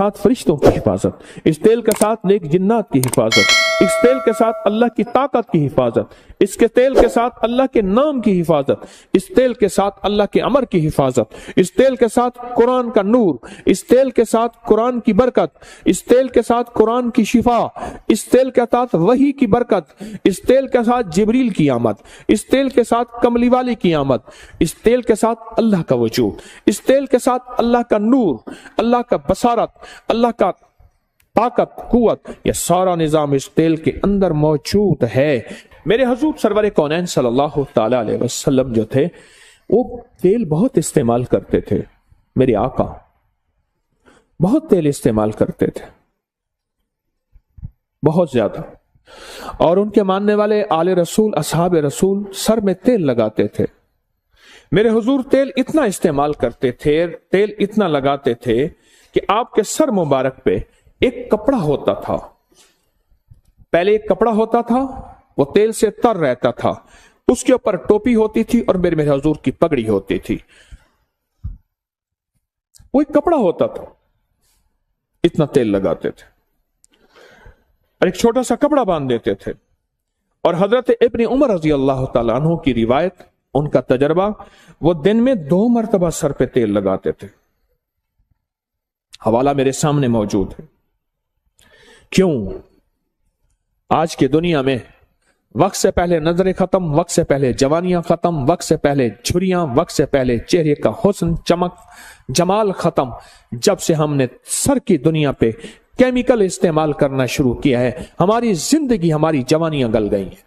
साथ फरिश्तों की हिफाजत, इस तेल के साथ नेक जिन्नात की हिफाजत, इस तेल के साथ अल्लाह की ताकत की हिफाजत, इसके तेल के साथ अल्लाह के नाम की हिफाजत, इस तेल के साथ अल्लाह के अमर की हिफाजत, इस तेल के साथ कुरान का नूर, इस तेल के साथ कुरान की बरकत, इस तेल के साथ कुरान की शिफा, इस तेल के साथ वही की बरकत, इस तेल के साथ जिब्रील की आमद, इस तेल के साथ कमली वाली की आमद, इस तेल के साथ अल्लाह का वजूद, इस तेल के साथ अल्लाह का नूर, अल्लाह का बसारत, अल्लाह का ताकत, कुव्वत, यह सारा निजाम इस तेल के अंदर मौजूद है। मेरे हुजूर सरवर कौनैन सल्लल्लाहु ताला अलैहि वसल्लम जो थे वो तेल बहुत इस्तेमाल करते थे। मेरे आका बहुत तेल इस्तेमाल करते थे, बहुत ज्यादा। और उनके मानने वाले आले रसूल, असहाब रसूल सर में तेल लगाते थे। मेरे हुजूर तेल इतना इस्तेमाल करते थे, तेल इतना लगाते थे कि आपके सर मुबारक पे एक कपड़ा होता था। पहले एक कपड़ा होता था, वो तेल से तर रहता था, उसके ऊपर टोपी होती थी और मेरे हुजूर की पगड़ी होती थी। वो एक कपड़ा होता था, इतना तेल लगाते थे और एक छोटा सा कपड़ा बांध देते थे। और हजरत इब्न उमर रजी अल्लाह तआला अन्हु की रिवायत, उनका तजर्बा, वो दिन में 2 मरतबा सर पे तेल लगाते थे। हवाला मेरे सामने मौजूद है। क्यों? आज की दुनिया में वक्त से पहले नजरें खत्म, वक्त से पहले जवानियां खत्म, वक्त से पहले झुर्रियां, वक्त से पहले चेहरे का हुस्न, चमक, जमाल खत्म। जब से हमने सर की दुनिया पे केमिकल इस्तेमाल करना शुरू किया है, हमारी जिंदगी, हमारी जवानियां गल गई हैं।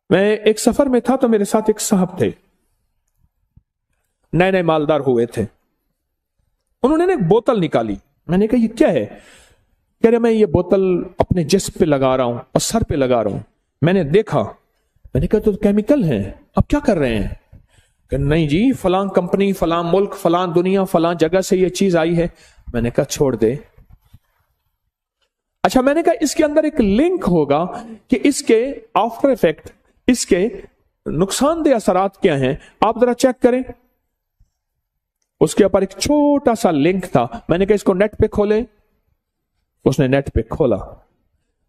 मैं एक सफर में था तो मेरे साथ एक साहब थे, नए नए मालदार हुए थे। उन्होंने एक बोतल निकाली। मैंने कहा ये क्या है? कह रहे मैं ये बोतल अपने जिस्म पे लगा रहा हूं और सर पे लगा रहा हूं। मैंने देखा, मैंने कहा तो केमिकल है, अब क्या कर रहे हैं? कि नहीं जी, फलां कंपनी, फलां मुल्क, फलां दुनिया, फलां जगह से ये चीज आई है। मैंने कहा छोड़ दे। अच्छा, मैंने कहा इसके अंदर एक लिंक होगा कि इसके आफ्टर इफेक्ट, इसके नुकसानदेह असरात क्या हैं, आप जरा चेक करें। उसके ऊपर एक छोटा सा लिंक था। मैंने कहा इसको नेट पे खोले। उसने नेट पे खोला,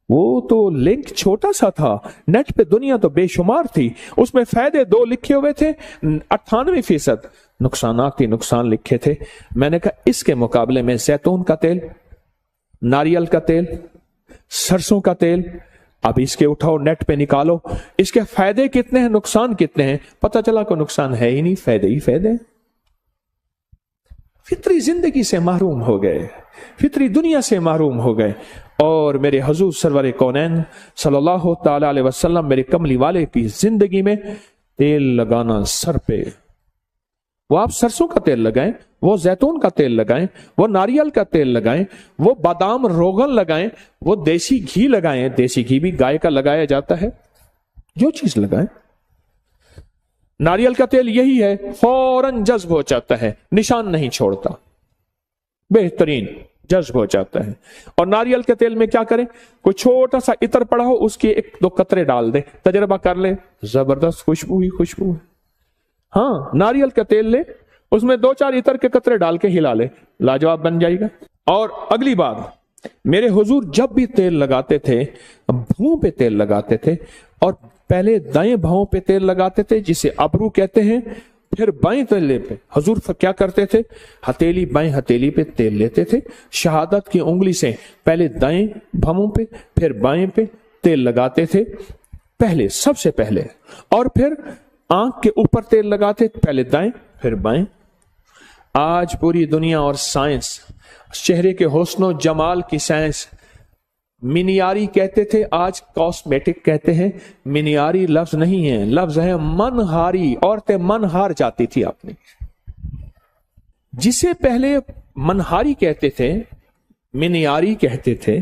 वो तो लिंक छोटा सा था, नेट पे दुनिया तो बेशुमार थी। उसमें फायदे 2 लिखे हुए थे, 98% नुकसानात ही नुकसान लिखे थे। मैंने कहा इसके मुकाबले में जैतून का तेल, नारियल का तेल, सरसों का तेल, अब इसके उठाओ, नेट पे निकालो, इसके फायदे कितने हैं, नुकसान कितने हैं। पता चला कोई नुकसान है ही नहीं, फायदे ही फायदे। फितरी जिंदगी से महरूम हो गए, फितरी दुनिया से महरूम हो गए। और मेरे हुजूर सरवर कौनैन सल्लल्लाहु ताला अलैहि वसल्लम, मेरे कमली वाले की जिंदगी में तेल लगाना सर पे, वो आप सरसों का तेल लगाएं, वो जैतून का तेल लगाएं, वो नारियल का तेल लगाएं, वो बादाम रोगन लगाएं, वो देसी घी लगाएं। देसी घी भी गाय का लगाया जाता है, जो चीज लगाएं। नारियल का तेल यही है, फौरन जज्ब हो जाता है, निशान नहीं छोड़ता, बेहतरीन जज्ब हो जाता है। और नारियल के तेल में क्या करें, कोई छोटा सा इत्र पड़ा हो, उसके 1-2 कतरे डाल दे, तजर्बा कर ले, जबरदस्त खुशबू ही खुशबू है। हाँ, नारियल का तेल ले, उसमें 2-4 इत्र के कतरे डाल के हिला ले, लाजवाब बन जाएगा। और अगली बात, मेरे हुजूर जब भी तेल लगाते थे, भुओं पे तेल लगाते थे। और पहले दाएं भौं पे तेल लगाते थे, जिसे अबरू कहते हैं, फिर बाएं तले पे हुजूर क्या करते थे, हथेली, बाएं हथेली पे तेल लेते थे, शहादत की उंगली से पहले दाएं भौं पे फिर बाएं पे तेल लगाते थे, पहले, सबसे पहले। और फिर आंख के ऊपर तेल लगाते, पहले दाएं फिर बाएं। आज पूरी दुनिया और साइंस, चेहरे के हुस्न जमाल की साइंस, मिनियारी कहते थे, आज कॉस्मेटिक कहते हैं। मिनियारी लफ्ज नहीं है, लफ्ज है मनहारी। औरतें मन हार जाती थी अपनी। जिसे पहले मनहारी कहते थे, मिनियारी कहते थे,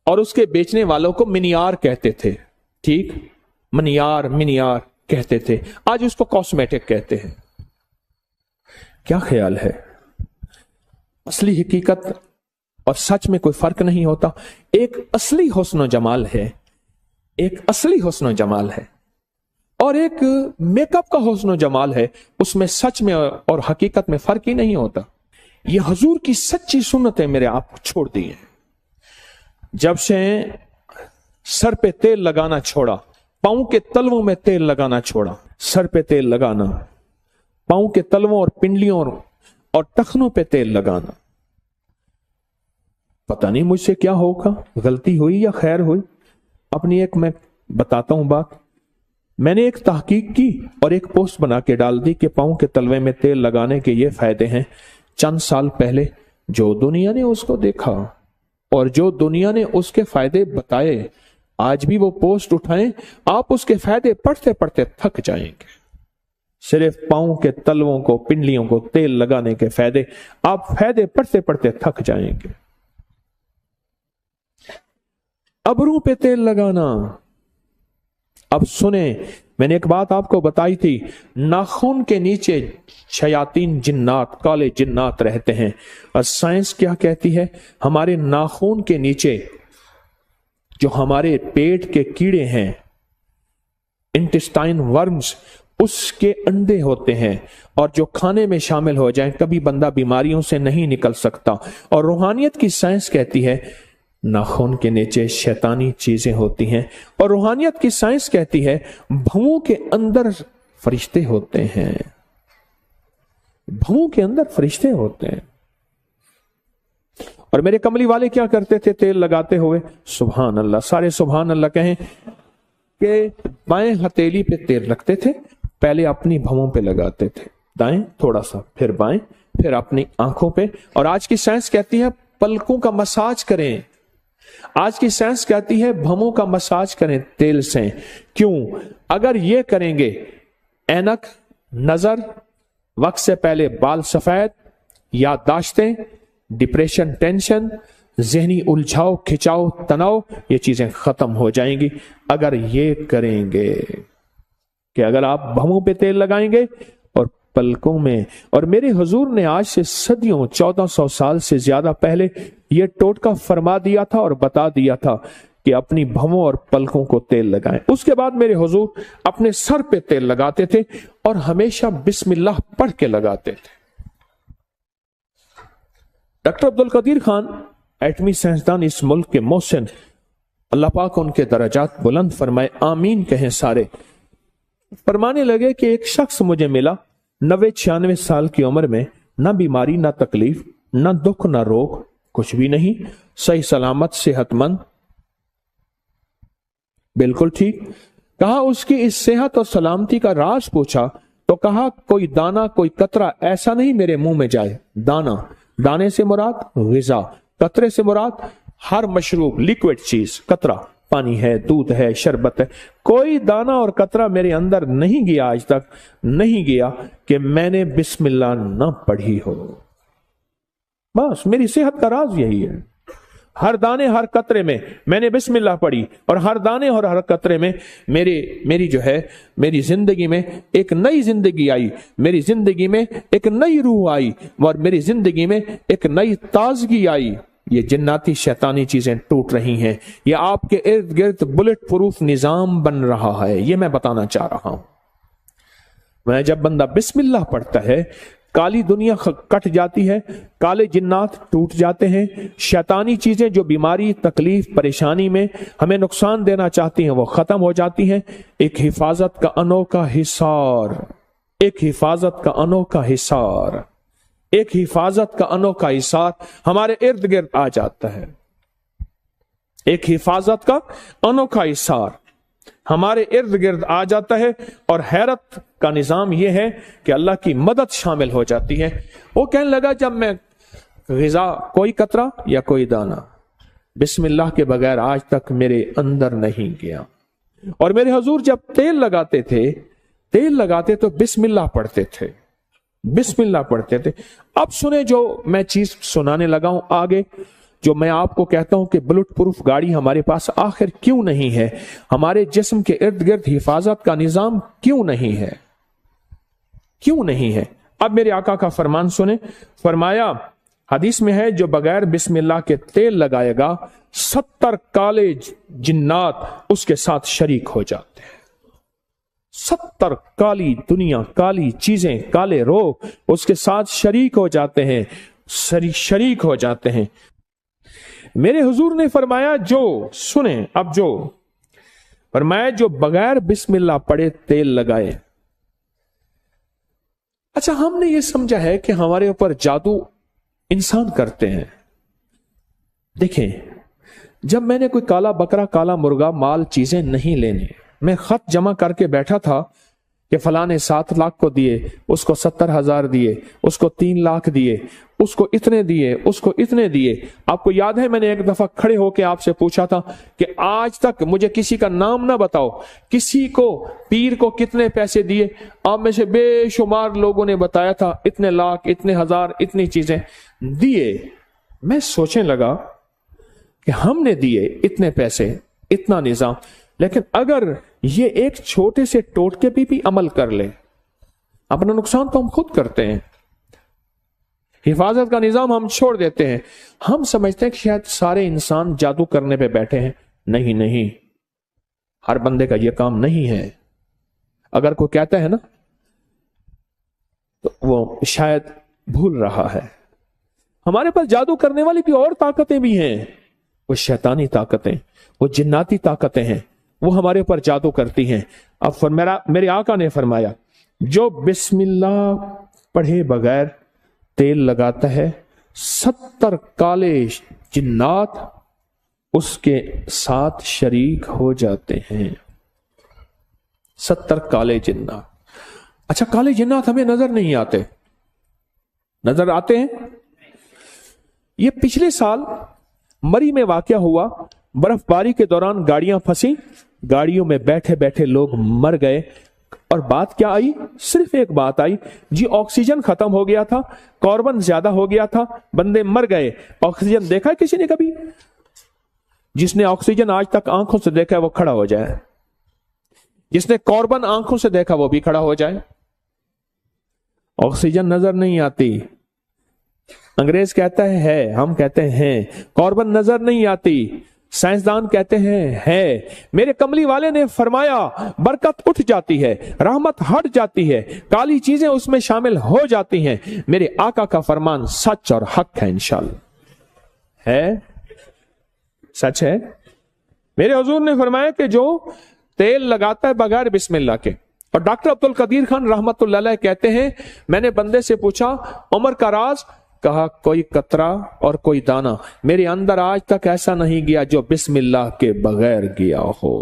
और उसके बेचने वालों को मिनियार कहते थे। ठीक, मिनियार कहते थे, आज उसको कॉस्मेटिक कहते हैं। क्या ख्याल है? असली हकीकत और सच में कोई फर्क नहीं होता। एक असली हुस्न जमाल है, एक असली हुस्न जमाल है, और एक मेकअप का हुस्न जमाल है। उसमें सच में और हकीकत में फर्क ही नहीं होता। ये हजूर की सच्ची सुन्नतें मेरे आप छोड़ दी हैं। जब से सर पे तेल लगाना छोड़ा, पांव के तलवों में तेल लगाना छोड़ा, सर पे तेल लगाना, पांव के तलवों और पिंडलियों और टखनों पे तेल लगाना, पता नहीं मुझसे क्या होगा, गलती हुई या खैर हुई। अपनी एक मैं बताता हूं बात। मैंने एक तहकीक की और एक पोस्ट बना के डाल दी कि पांव के तलवे में तेल लगाने के ये फायदे हैं। चंद साल पहले जो दुनिया ने उसको देखा और जो दुनिया ने उसके फायदे बताए, आज भी वो पोस्ट उठाएं, आप उसके फायदे पढ़ते पढ़ते थक जाएंगे। सिर्फ पांव के तलवों को, पिंडलियों को तेल लगाने के फायदे, आप फायदे पढ़ते पढ़ते थक जाएंगे। अबरों पे तेल लगाना। अब सुने, मैंने एक बात आपको बताई थी, नाखून के नीचे शयातीन जिन्नात, काले जिन्नात रहते हैं। और साइंस क्या कहती है, हमारे नाखून के नीचे जो हमारे पेट के कीड़े हैं, इंटेस्टाइन वर्म्स, उसके अंडे होते हैं और जो खाने में शामिल हो जाएं, कभी बंदा बीमारियों से नहीं निकल सकता। और रूहानियत की साइंस कहती है नाखून के नीचे शैतानी चीजें होती हैं, और रूहानियत की साइंस कहती है भवों के अंदर फरिश्ते होते हैं, भवों के अंदर फरिश्ते होते हैं। और मेरे कमली वाले क्या करते थे तेल लगाते हुए? सुभान अल्लाह, सारे सुभान अल्लाह कहें कि बाएं हथेली पे तेल रखते थे, पहले अपनी भवों पे लगाते थे, दाएं थोड़ा सा, फिर बाएं, फिर अपनी आंखों पे। और आज की साइंस कहती है पलकों का मसाज करें, आज की साइंस कहती है भवों का मसाज करें तेल से। क्यों? अगर ये करेंगे, ऐनक, नजर, वक्त से पहले बाल सफेद, याददाश्तें, डिप्रेशन, टेंशन, जहनी उलझाव, खिंचाव, तनाव, ये चीजें खत्म हो जाएंगी अगर ये करेंगे कि अगर आप भवों पे तेल लगाएंगे और पलकों में। और मेरे हुजूर ने आज से सदियों, 1400 साल से ज्यादा पहले ये टोटका फरमा दिया था और बता दिया था कि अपनी भवों और पलकों को तेल लगाएं। उसके बाद मेरे हुजूर अपने सर पे तेल लगाते थे और हमेशा बिस्मिल्लाह पढ़ के लगाते थे। डॉक्टर अब्दुल कदीर खान, एटमी साइंसदान इस मुल्क के मोहसिन, अल्लाह पाक उनके दर्जात बुलंद फरमाए, आमीन कहें सारे, फरमाने लगे कि एक शख्स मुझे मिला 90-96 साल की उम्र में, ना बीमारी, ना तकलीफ, ना दुख, ना रोग, कुछ भी नहीं, सही सलामत, सेहतमंद, बिल्कुल ठीक। कहा उसकी इस सेहत और सलामती का राज पूछा तो कहा कोई दाना, कोई कतरा ऐसा नहीं मेरे मुंह में जाए। दाना, दाने से मुराद ग़िज़ा, कतरे से मुराद हर मशरूब, लिक्विड चीज, कतरा पानी है, दूध है, शरबत है, कोई दाना और कतरा मेरे अंदर नहीं गया, आज तक नहीं गया कि मैंने बिस्मिल्लाह न पढ़ी हो। बस मेरी सेहत का राज यही है। हर दाने हर कतरे में मैंने बिस्मिल्लाह पढ़ी और हर दाने और हर कतरे में मेरी जिंदगी में एक नई जिंदगी आई, मेरी जिंदगी में एक नई रूह आई और मेरी जिंदगी में एक नई ताजगी आई। ये जिन्नाती शैतानी चीजें टूट रही हैं, ये आपके इर्द गिर्द बुलेट प्रूफ निजाम बन रहा है, ये मैं बताना चाह रहा हूं। मैं जब बंदा बिस्मिल्लाह पढ़ता है, काली दुनिया कट जाती है, काले जिन्नात टूट जाते हैं, शैतानी चीजें जो बीमारी, तकलीफ, परेशानी में हमें नुकसान देना चाहती हैं वो खत्म हो जाती हैं। एक हिफाजत का अनोखा हिसार, एक हिफाजत का अनोखा हिसार, एक हिफाजत का अनोखा हिसार हमारे इर्द गिर्द आ जाता है। एक हिफाजत का अनोखा हिसार हमारे इर्द गिर्द आ जाता है और हैरत का निजाम यह है कि अल्लाह की मदद शामिल हो जाती है। वो कहने लगा जब मैं ग़िज़ा, कोई कतरा या कोई दाना बिस्मिल्लाह के बगैर आज तक मेरे अंदर नहीं गया। और मेरे हुजूर जब तेल लगाते तो बिस्मिल्लाह पढ़ते थे, बिस्मिल्लाह पढ़ते थे। अब सुने जो मैं चीज सुनाने लगा हूं आगे, जो मैं आपको कहता हूं कि बुलेट प्रूफ गाड़ी हमारे पास आखिर क्यों नहीं है, हमारे जिस्म के इर्द गिर्द हिफाजत का निजाम क्यों नहीं है, क्यों नहीं है। अब मेरे आका का फरमान सुने, फरमाया हदीस में है जो बगैर बिस्मिल्लाह के तेल लगाएगा 70 काले जिन्नात उसके साथ शरीक हो जाते हैं। 70 काली दुनिया, काली चीजें, काले रोग उसके साथ शरीक हो जाते हैं। शरीक हो जाते हैं। मेरे हुजूर ने फरमाया, जो सुने अब, जो फरमाया जो बगैर बिस्मिल्लाह पढ़े तेल लगाए। अच्छा, हमने ये समझा है कि हमारे ऊपर जादू इंसान करते हैं। देखें, जब मैंने कोई काला बकरा, काला मुर्गा, माल, चीजें नहीं लेने, मैं खत जमा करके बैठा था कि फलां ने 7 लाख को दिए, उसको 70,000 दिए, उसको 3 लाख दिए, उसको इतने दिए, उसको इतने दिए। आपको याद है मैंने एक दफा खड़े होकर आपसे पूछा था कि आज तक मुझे किसी का नाम ना बताओ, किसी को, पीर को कितने पैसे दिए। आप में से बेशुमार लोगों ने बताया था इतने लाख, इतने हजार, इतनी चीजें दिए। मैं सोचने लगा कि हमने दिए इतने पैसे, इतना निजाम, लेकिन अगर ये एक छोटे से टोटके पे भी अमल कर ले, अपना नुकसान तो हम खुद करते हैं। हिफाजत का निजाम हम छोड़ देते हैं। हम समझते हैं कि शायद सारे इंसान जादू करने पे बैठे हैं। नहीं नहीं, हर बंदे का यह काम नहीं है। अगर कोई कहता है ना, तो वो शायद भूल रहा है। हमारे पास जादू करने वाली भी और ताकतें भी हैं। वो शैतानी ताकतें, वो जिन्नाती ताकतें हैं, वो हमारे ऊपर जादू करती हैं। अब मेरे आका ने फरमाया, जो बिस्मिल्लाह पढ़े बगैर तेल लगाता है, 70 काले जिन्नात उसके साथ शरीक हो जाते हैं। 70 काले जिन्नात। अच्छा, काले जिन्नात हमें नजर नहीं आते, नजर आते हैं। ये पिछले साल मरी में वाकया हुआ। बर्फबारी के दौरान गाड़ियां फंसी, गाड़ियों में बैठे बैठे लोग मर गए। और बात क्या आई? सिर्फ एक बात आई जी, ऑक्सीजन खत्म हो गया था, कार्बन ज्यादा हो गया था, बंदे मर गए। ऑक्सीजन देखा है किसी ने कभी? जिसने ऑक्सीजन आज तक आंखों से देखा है वो खड़ा हो जाए, जिसने कार्बन आंखों से देखा वो भी खड़ा हो जाए। ऑक्सीजन नजर नहीं आती, अंग्रेज कहता है, हम कहते हैं। कार्बन नजर नहीं आती, साइंसदान कहते हैं है। मेरे कमली वाले ने फरमाया, बरकत उठ जाती है, रहमत हट जाती है, काली चीजें उसमें शामिल हो जाती हैं। मेरे आका का फरमान सच और हक है, इंशाअल्लाह है, सच है। मेरे हुजूर ने फरमाया कि जो तेल लगाता है बगैर बिस्मिल्लाह के। और डॉक्टर अब्दुल कदीर खान रहमतुल्लाह अलैह कहते हैं, मैंने बंदे से पूछा उम्र का राज, कहा कोई कतरा और कोई दाना मेरे अंदर आज तक ऐसा नहीं गया जो बिस्मिल्लाह के बगैर गया हो।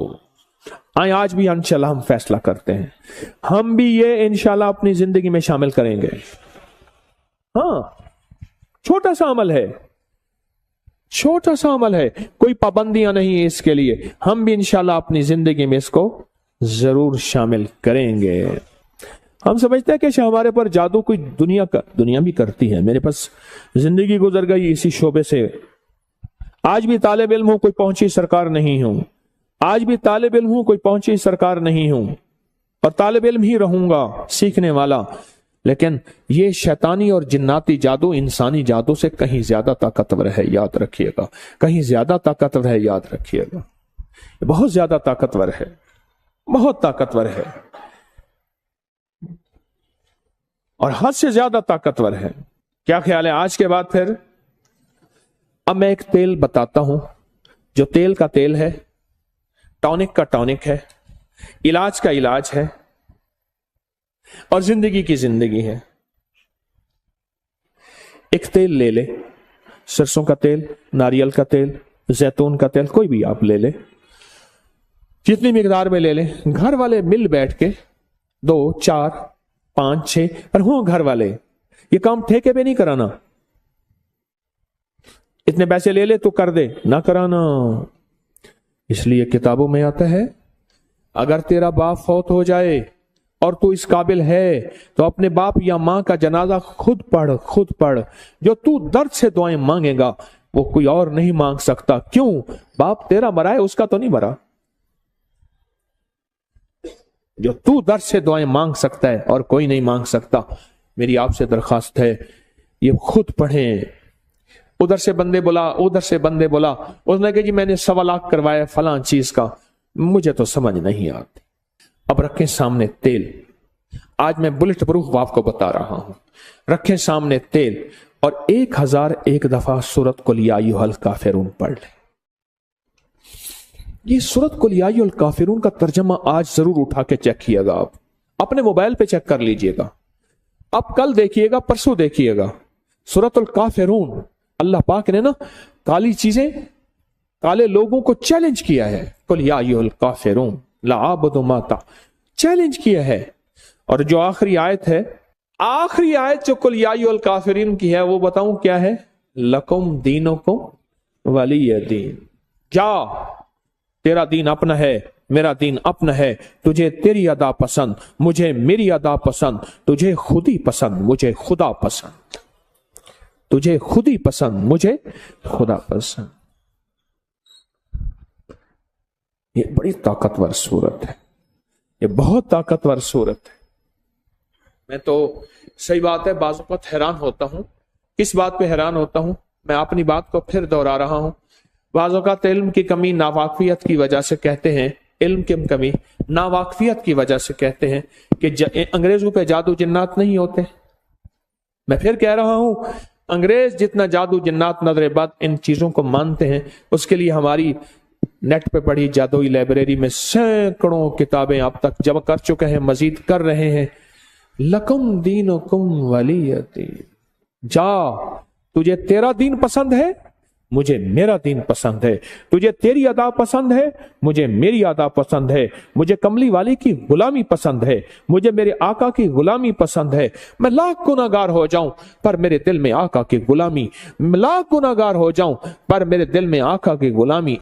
आज भी इंशाल्लाह हम फैसला करते हैं, हम भी ये इंशाल्लाह अपनी जिंदगी में शामिल करेंगे। हाँ, छोटा सा अमल है, छोटा सा अमल है, कोई पाबंदियां नहीं है इसके लिए। हम भी इंशाल्लाह अपनी जिंदगी में इसको जरूर शामिल करेंगे। हम समझते हैं कि हमारे पर जादू कोई दुनिया भी करती है। मेरे पास जिंदगी गुजर गई इसी शोबे से। आज भी तालिब इल्म हूं, कोई पहुंची सरकार नहीं हूं। आज भी तालिब इल्म हूं, कोई पहुंची सरकार नहीं हूं, और तालिब इल्म ही रहूंगा, सीखने वाला। लेकिन ये शैतानी और जिन्नाती जादू इंसानी जादू से कहीं ज्यादा ताकतवर है, याद रखिएगा। कहीं ज्यादा ताकतवर है, याद रखिएगा। बहुत ज्यादा ताकतवर है, बहुत ताकतवर है, और हद से ज्यादा ताकतवर है। क्या ख्याल है आज के बाद? फिर अब मैं एक तेल बताता हूं, जो तेल का तेल है, टॉनिक का टॉनिक है, इलाज का इलाज है, और जिंदगी की जिंदगी है। एक तेल ले ले, सरसों का तेल, नारियल का तेल, जैतून का तेल, कोई भी आप ले ले, जितनी मिकदार में ले ले। घर वाले मिल बैठ के 2, 4, 5, 6 और हो घर वाले, ये काम ठेके पे नहीं कराना। इतने पैसे ले ले तो कर दे, ना कराना। इसलिए किताबों में आता है, अगर तेरा बाप फौत हो जाए और तू इस काबिल है तो अपने बाप या मां का जनाजा खुद पढ़, खुद पढ़। जो तू दर्द से दुआएं मांगेगा वो कोई और नहीं मांग सकता। क्यों? बाप तेरा मरा है, उसका तो नहीं मरा। जो तू दर्द से दुआएं मांग सकता है और कोई नहीं मांग सकता। मेरी आपसे दरखास्त है, ये खुद पढ़ें। उधर से बंदे बोला, उधर से बंदे बोला, उसने कहा जी मैंने 1.25 लाख करवाया फलां चीज का, मुझे तो समझ नहीं आती। अब रखें सामने तेल, आज मैं बुलेट प्रूफ आपको बता रहा हूं। रखें सामने तेल, اور 1001 दफा सूरत कुल या अय्युहल काफिरून पढ़ लें। ये सूरत कुल या अय्युहल काफिरून का तर्जमा आज जरूर उठा के चेक कीजिएगा, आप अपने मोबाइल पे चेक कर लीजिएगा, अब कल देखिएगा, परसों देखिएगा। सूरतुल काफिरून, अल्लाह पाक ने ना काली चीजें, काले लोगों को चैलेंज किया है। कुल या अय्युहल काफिरून ला अअबुदु मा ता, चैलेंज किया है। और जो आखिरी आयत है, आखिरी आयत जो कुल या अय्युहल काफिरीन की है, वो बताऊं क्या है? लकुम दीनुकुम वलिय दीन। जा, तेरा दीन अपना है, मेरा दीन अपना है। तुझे तेरी अदा पसंद, मुझे मेरी अदा पसंद, तुझे खुद ही पसंद, मुझे खुदा पसंद, तुझे खुद ही पसंद, मुझे खुदा पसंद। ये बड़ी ताकतवर सूरत है, ये बहुत ताकतवर सूरत है। मैं तो सही बात है बाज़ वक़्त हैरान होता हूं। किस बात पे हैरान होता हूं? मैं अपनी बात को फिर दोहरा रहा हूं। बाज़ वक़्त इल्म की कमी, नावाकफियत की वजह से कहते हैं, इल्म की कमी नावाकफियत की वजह से कहते हैं कि अंग्रेजों पे जादू जिन्नात नहीं होते। मैं फिर कह रहा हूं, अंग्रेज जितना जादू जिन्नात नजर बद इन चीजों को मानते हैं, उसके लिए हमारी नेट पे पड़ी जादुई लाइब्रेरी में सैकड़ों किताबें अब तक जमा कर चुके हैं, मजीद कर रहे हैं। लकुम दीनुकुम वलिय दीन। जा, तुझे तेरा दीन पसंद है, मुझे मेरा दीन पसंद है। तुझे तेरी अदा पसंद है, मुझे मेरी अदा पसंद है। मुझे कमली वाली की गुलामी पसंद है, मुझे मेरे आका की गुलामी पसंद है। मैं लाख गुनाहगार हो जाऊं पर मेरे दिल में आका की गुलामी, लाख गुनाहगार हो जाऊं पर मेरे दिल में आका की गुलामी।